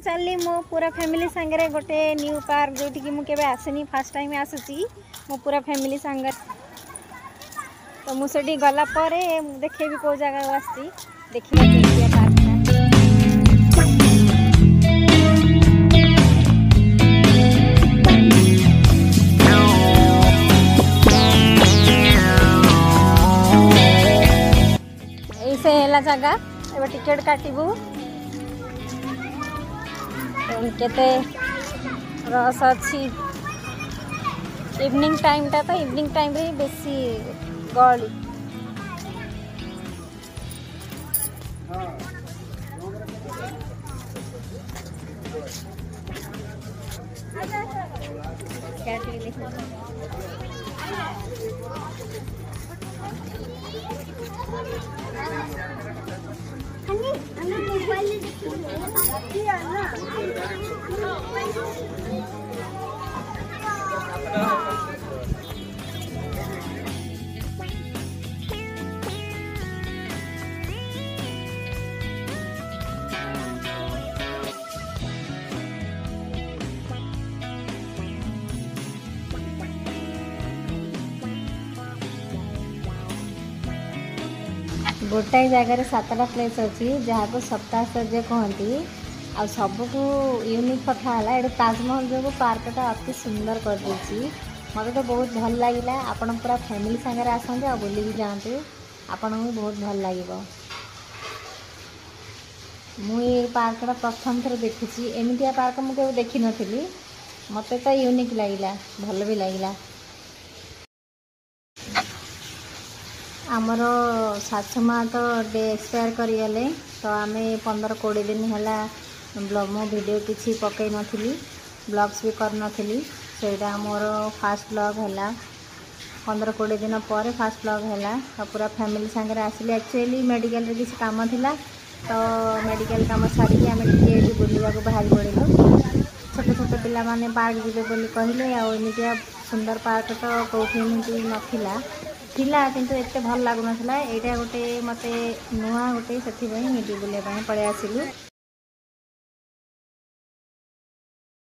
चली मो पूरा फैमिली सांगे गोटे न्यू पार्क जो कि मुझे आसनी फास्ट टाइम आसूसी मो पूरा फैमिली सांगे तो मुझे गला देखेबी कौ जगह आसी देखिए पार्क से है जगह ए टिकेट काटबू केते रस अच्छी इवनिंग टाइम टा तो इवनिंग टाइम रे बेसी गली गोटाए जगार 7टा प्लेस अच्छी जहाँ को सप्ताश्चर्य कहती आ सबको यूनिक कथा है ये ताजमहल जो पार्कटा अति सुंदर कर देछि मत तो बहुत भल लगे आपण पूरा फैमिली सागर आसते आ बुलिकी जातु आपण को बहुत भल लगे मुझे पार्कटा प्रथम थर देखुची एमतिया पार्क मुझे देखी नी मत तो यूनिक लगे भल भी लगे आमर सासू माँ तो डे एक्सपायर करीगले तो आम 15-20 दिन है ब्लॉग मो वीडियो किसी पकई नी ब्लॉग्स भी करनी से मोर फास्ट ब्लॉग है 15-20 दिन पर फास्ट ब्लॉग है तो पूरा फैमिली सागर आसिली एक्चुअली मेडिकल रे किसी काम थिला तो मेडिकल काम सारिकी आम टे बुलवा बाहर पड़ू छोटे छोटे पिला माने पार्क जीवे बोली कहले आमतिया सुंदर पार्क तो कौटी एमती नाला थिला किंतु एते भल लागुनथला एटा गोटे मते नुआ गोटे सेथि बुलिया पळे आसिलु।